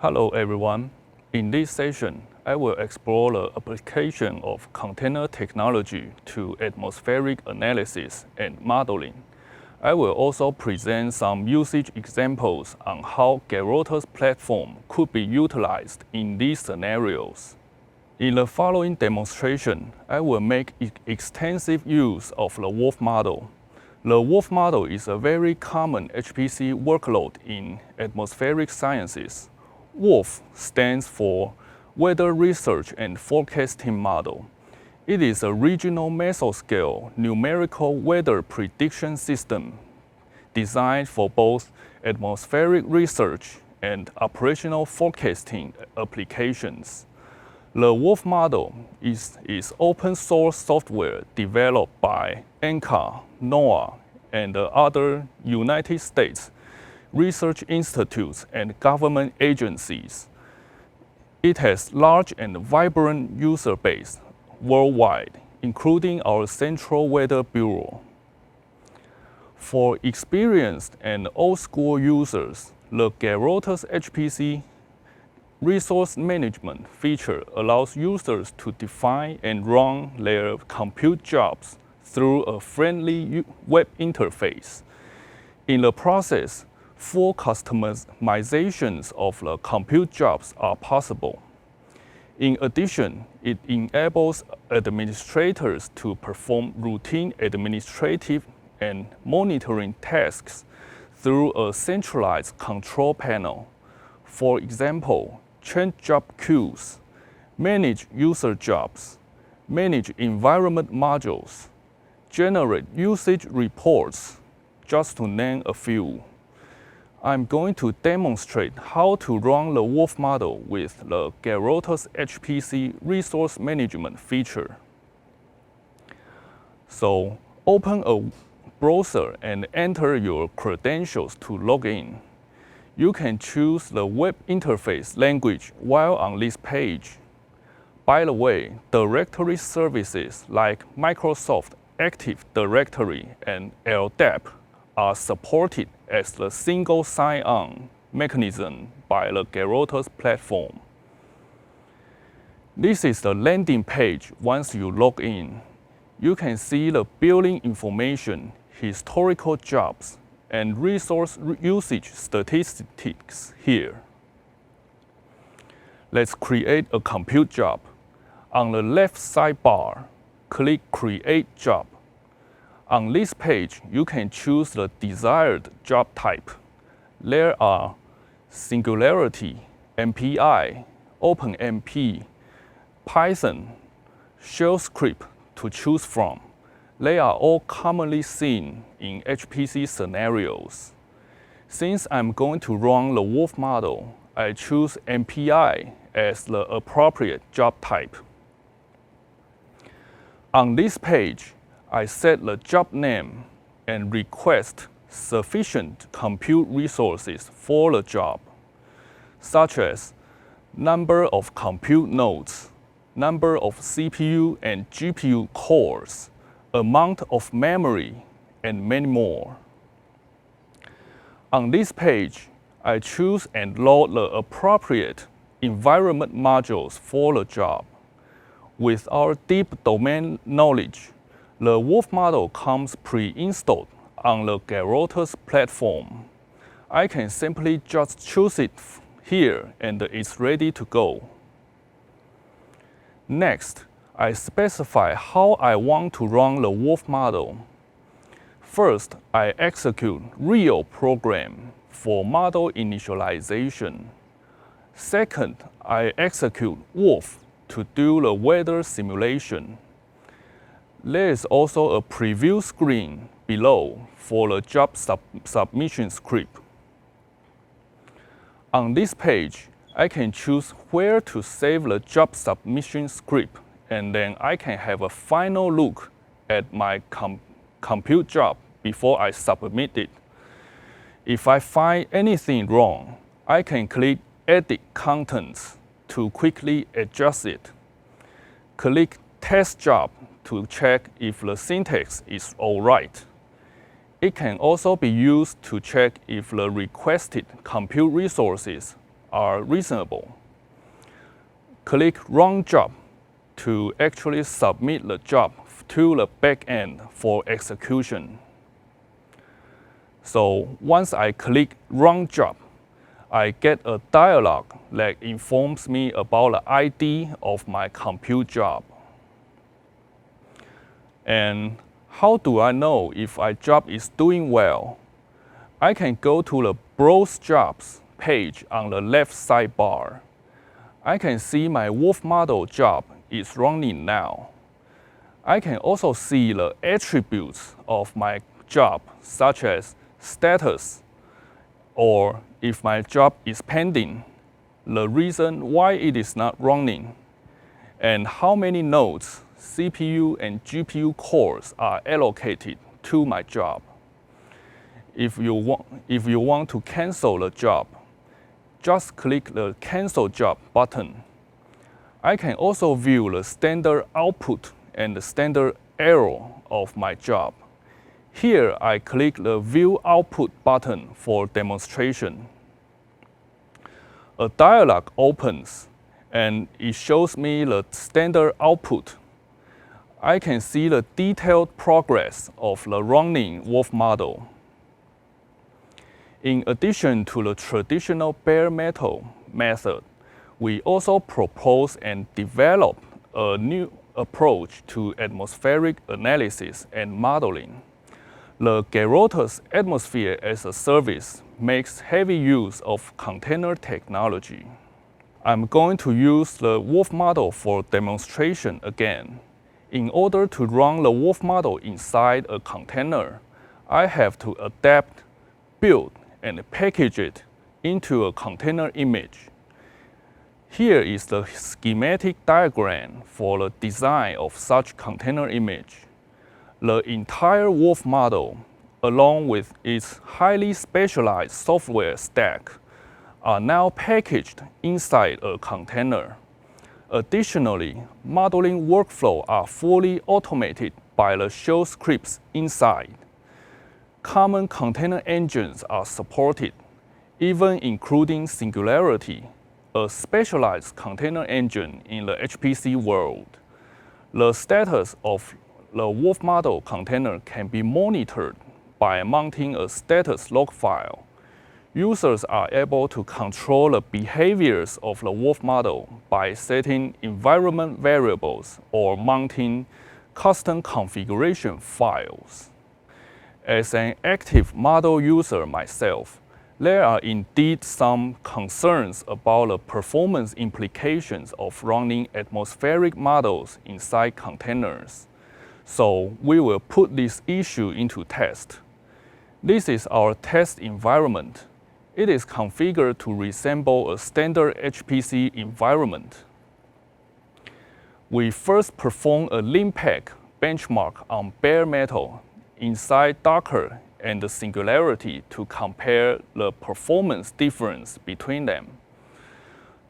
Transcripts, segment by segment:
Hello everyone. In this session, I will explore the application of container technology to atmospheric analysis and modeling. I will also present some usage examples on how GARAOTUS platform could be utilized in these scenarios. In the following demonstration, I will make extensive use of the WRF model. The WRF model is a very common HPC workload in atmospheric sciences. WRF stands for Weather Research and Forecasting Model. It is a regional mesoscale numerical weather prediction system designed for both atmospheric research and operational forecasting applications. The WRF model is open source software developed by NCAR, NOAA, and other United States research institutes and government agencies. It has large and vibrant user base worldwide, including our Central Weather Bureau. For experienced and old-school users, the GARAOTUS HPC resource management feature allows users to define and run their compute jobs through a friendly web interface. In the process, full customizations of the compute jobs are possible. In addition, it enables administrators to perform routine administrative and monitoring tasks through a centralized control panel. For example, change job queues, manage user jobs, manage environment modules, generate usage reports, just to name a few. I'm going to demonstrate how to run the WRF model with the GARAOTUS HPC resource management feature. So, open a browser and enter your credentials to log in. You can choose the web interface language while on this page. By the way, directory services like Microsoft Active Directory and LDAP are supported as the single sign-on mechanism by the GARAOTUS platform. This is the landing page once you log in. You can see the billing information, historical jobs, and resource usage statistics here. Let's create a compute job. On the left sidebar, click Create Job. On this page, you can choose the desired job type. There are Singularity, MPI, OpenMP, Python, Shell script to choose from. They are all commonly seen in HPC scenarios. Since I'm going to run the WRF model, I choose MPI as the appropriate job type. On this page, I set the job name and request sufficient compute resources for the job, such as number of compute nodes, number of CPU and GPU cores, amount of memory, and many more. On this page, I choose and load the appropriate environment modules for the job. With our deep domain knowledge, the WRF model comes pre-installed on the GARAOTUS platform. I can simply just choose it here and it's ready to go. Next, I specify how I want to run the WRF model. First, I execute real program for model initialization. Second, I execute WRF to do the weather simulation. There is also a preview screen below for the job submission script. On this page, I can choose where to save the job submission script, and then I can have a final look at my compute job before I submit it. If I find anything wrong, I can click Edit Contents to quickly adjust it. Click Test Job to check if the syntax is all right. It can also be used to check if the requested compute resources are reasonable. Click Run Job to actually submit the job to the backend for execution. So once I click Run Job, I get a dialog that informs me about the ID of my compute job. And how do I know if my job is doing well? I can go to the Browse Jobs page on the left sidebar. I can see my Wolf model job is running now. I can also see the attributes of my job, such as status, or if my job is pending, the reason why it is not running, and how many nodes, CPU and GPU cores are allocated to my job. If you want to cancel the job, just click the Cancel Job button. I can also view the standard output and the standard error of my job. Here, I click the View Output button for demonstration. A dialog opens, and it shows me the standard output. I can see the detailed progress of the running Wolf model. In addition to the traditional bare metal method, we also propose and develop a new approach to atmospheric analysis and modeling. The GARAOTUS Atmosphere as a Service makes heavy use of container technology. I'm going to use the Wolf model for demonstration again. In order to run the Wolf model inside a container, I have to adapt, build, and package it into a container image. Here is the schematic diagram for the design of such container image. The entire Wolf model, along with its highly specialized software stack, are now packaged inside a container. Additionally, modeling workflows are fully automated by the shell scripts inside. Common container engines are supported, even including Singularity, a specialized container engine in the HPC world. The status of the Wolf model container can be monitored by mounting a status log file. Users are able to control the behaviors of the Wolf model by setting environment variables or mounting custom configuration files. As an active model user myself, there are indeed some concerns about the performance implications of running atmospheric models inside containers. So we will put this issue into test. This is our test environment. It is configured to resemble a standard HPC environment. We first perform a LINPACK benchmark on bare metal inside Docker and the Singularity to compare the performance difference between them.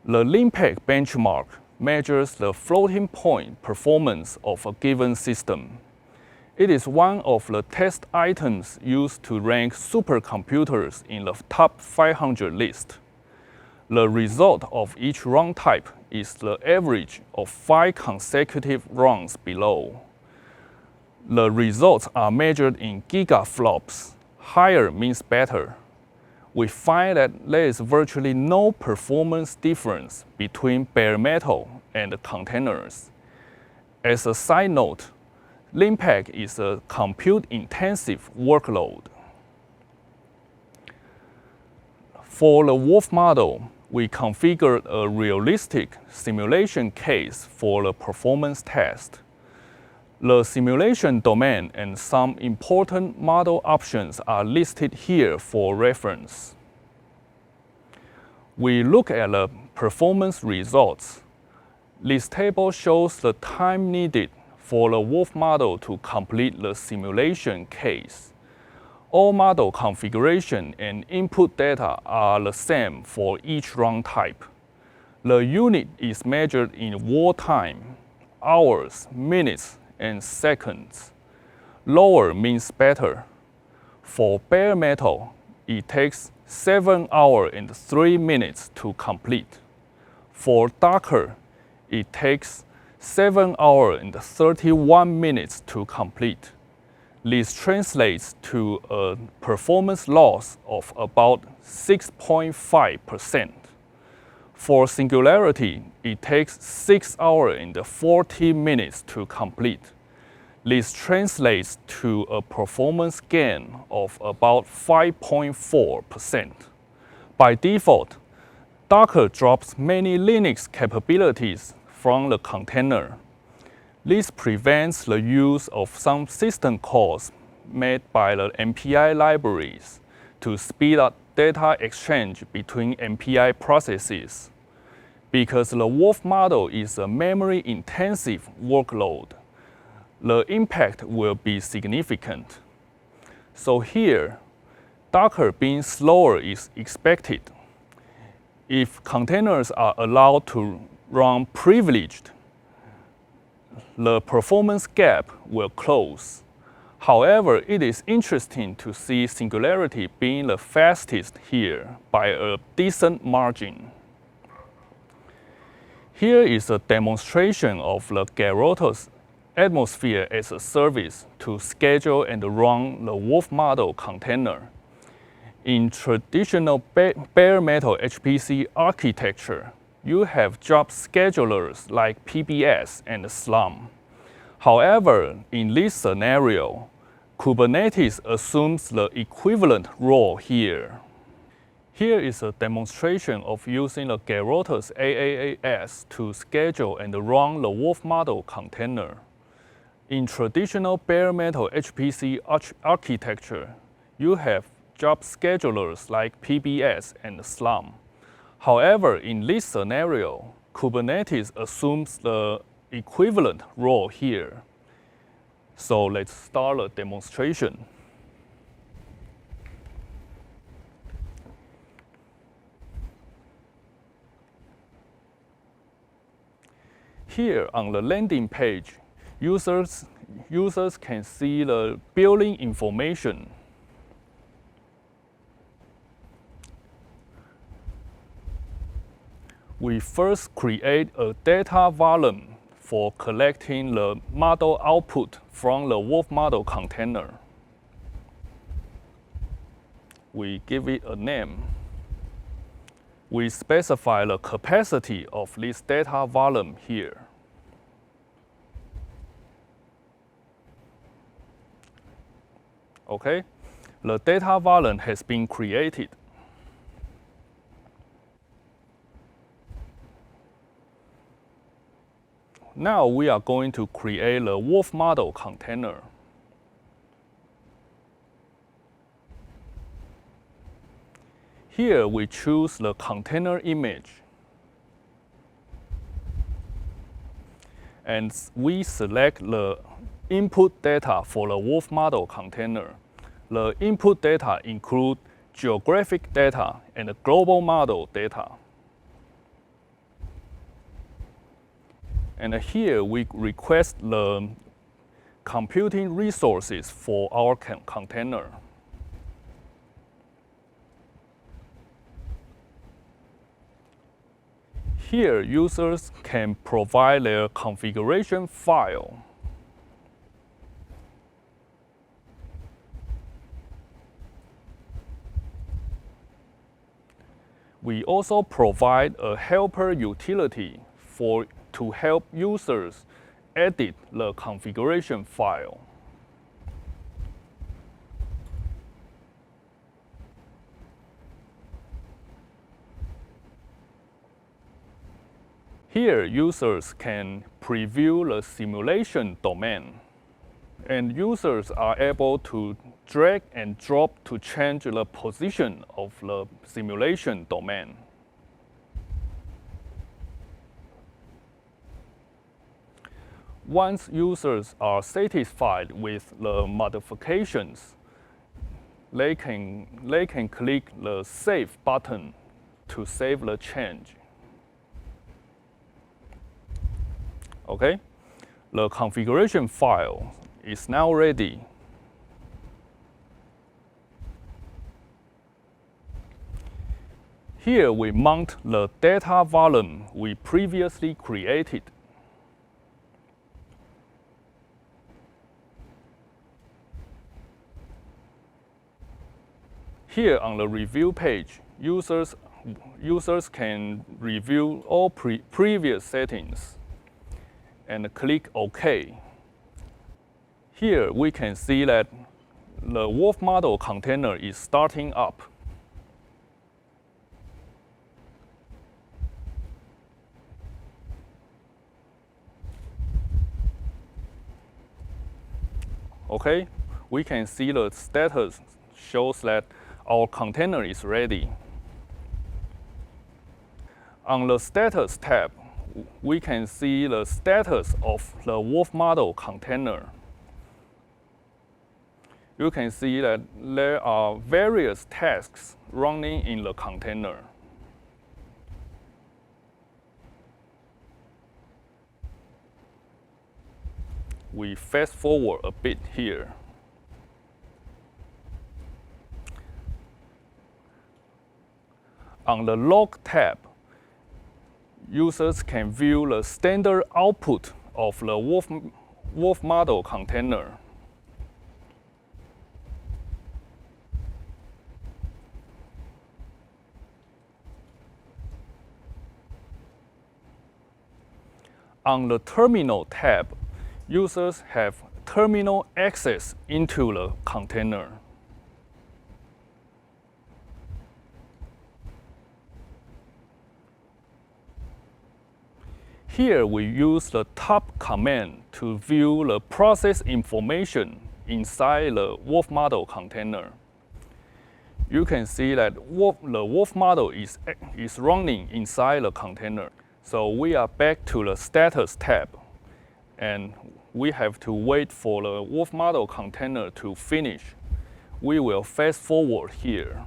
The LINPACK benchmark measures the floating point performance of a given system. It is one of the test items used to rank supercomputers in the top 500 list. The result of each run type is the average of 5 consecutive runs below. The results are measured in gigaflops. Higher means better. We find that there is virtually no performance difference between bare metal and containers. As a side note, LINPACK is a compute-intensive workload. For the Wolf model, we configured a realistic simulation case for the performance test. The simulation domain and some important model options are listed here for reference. We look at the performance results. This table shows the time needed for the Wolf model to complete the simulation case. All model configuration and input data are the same for each run type. The unit is measured in wall time, hours, minutes, and seconds. Lower means better. For bare metal, it takes 7 hours and 3 minutes to complete. For Docker, it takes 7 hours and 31 minutes to complete. This translates to a performance loss of about 6.5%. For Singularity, it takes 6 hours and 40 minutes to complete. This translates to a performance gain of about 5.4%. By default, Docker drops many Linux capabilities from the container. This prevents the use of some system calls made by the MPI libraries to speed up data exchange between MPI processes. Because the Wolf model is a memory-intensive workload, the impact will be significant. So here, Docker being slower is expected. If containers are allowed to run privileged, the performance gap will close. However, it is interesting to see Singularity being the fastest here by a decent margin. Here is a demonstration of the GARAOTUS Atmosphere as a service to schedule and run the Wolf model container. In traditional bare metal HPC architecture, you have job schedulers like PBS and Slum. However, in this scenario, Kubernetes assumes the equivalent role here. Here is a demonstration of using the GARAOTUS AaaS to schedule and run the Wolf model container. In traditional bare metal HPC architecture, you have job schedulers like PBS and Slum. However, in this scenario, Kubernetes assumes the equivalent role here. So let's start a demonstration. Here on the landing page, users can see the billing information. We first create a data volume for collecting the model output from the Wolf model container. We give it a name. We specify the capacity of this data volume here. Okay, the data volume has been created. Now we are going to create the Wolf model container. Here we choose the container image. And we select the input data for the Wolf model container. The input data include geographic data and global model data. And here we request the computing resources for our container. Here, users can provide their configuration file. We also provide a helper utility to help users edit the configuration file. Here, users can preview the simulation domain, and users are able to drag and drop to change the position of the simulation domain. Once users are satisfied with the modifications, they can click the Save button to save the change. Okay, the configuration file is now ready. Here we mount the data volume we previously created. Here on the review page, users can review all previous settings and click OK. Here we can see that the wolf model container is starting up. Okay, we can see the status shows that our container is ready. On the status tab, we can see the status of the wolf model container. You can see that there are various tasks running in the container. We fast forward a bit here. On the log tab, users can view the standard output of the wolf model container. On the terminal tab, users have terminal access into the container. Here we use the top command to view the process information inside the wolf model container. You can see that the wolf model is running inside the container. So we are back to the status tab, and we have to wait for the wolf model container to finish. We will fast forward here.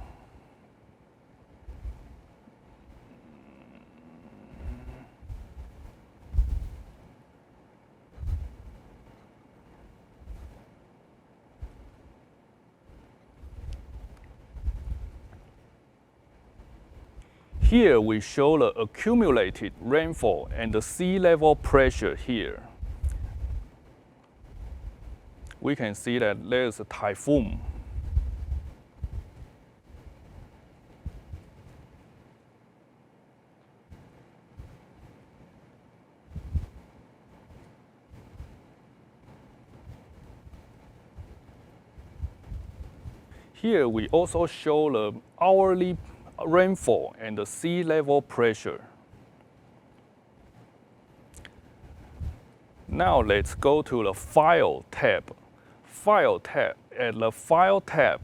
Here we show the accumulated rainfall and the sea level pressure here. We can see that there is a typhoon. Here we also show the hourly rainfall and the sea level pressure. Now let's go to the File tab. At the File tab,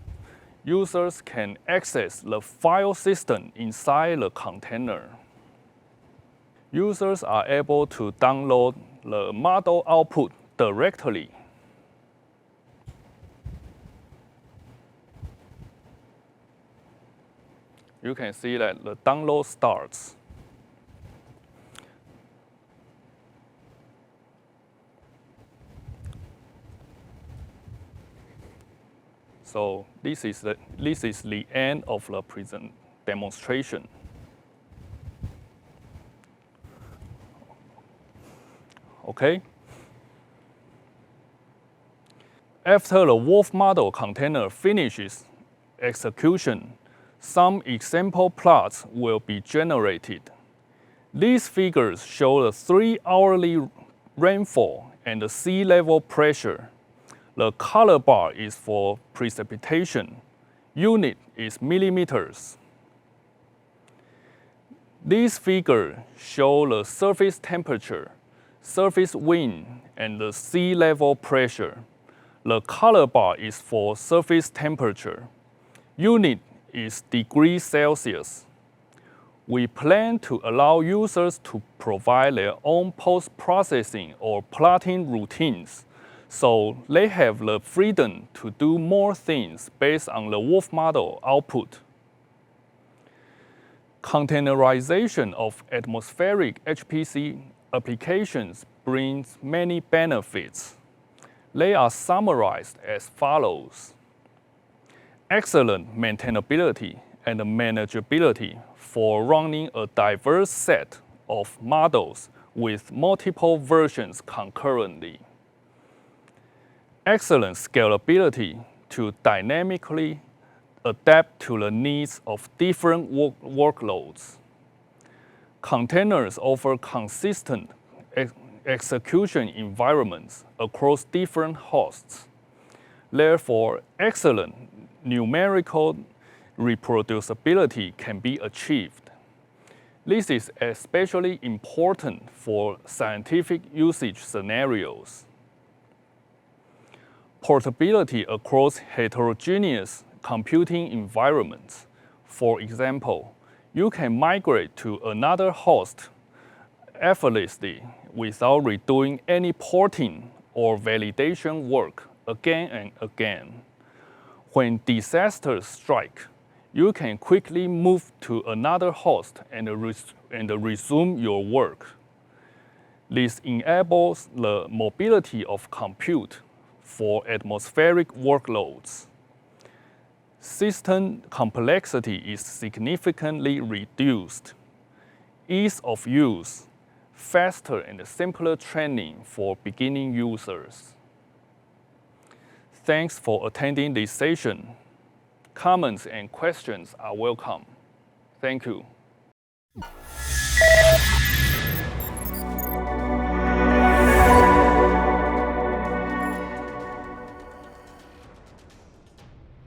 users can access the file system inside the container. Users are able to download the model output directly. You can see that the download starts. So this is the end of the demonstration. Okay. After the wolf model container finishes execution, some example plots will be generated. These figures show the 3 hourly rainfall and the sea level pressure. The color bar is for precipitation. Unit is millimeters. These figures show the surface temperature, surface wind, and the sea level pressure. The color bar is for surface temperature. Unit is degrees Celsius. We plan to allow users to provide their own post-processing or plotting routines, so they have the freedom to do more things based on the wolf model output. Containerization of atmospheric HPC applications brings many benefits. They are summarized as follows: excellent maintainability and manageability for running a diverse set of models with multiple versions concurrently. Excellent scalability to dynamically adapt to the needs of different workloads. Containers offer consistent execution environments across different hosts. Therefore, excellent numerical reproducibility can be achieved. This is especially important for scientific usage scenarios. Portability across heterogeneous computing environments. For example, you can migrate to another host effortlessly without redoing any porting or validation work again and again. When disasters strike, you can quickly move to another host and resume your work. This enables the mobility of compute for atmospheric workloads. System complexity is significantly reduced. Ease of use, faster and simpler training for beginning users. Thanks for attending this session. Comments and questions are welcome. Thank you.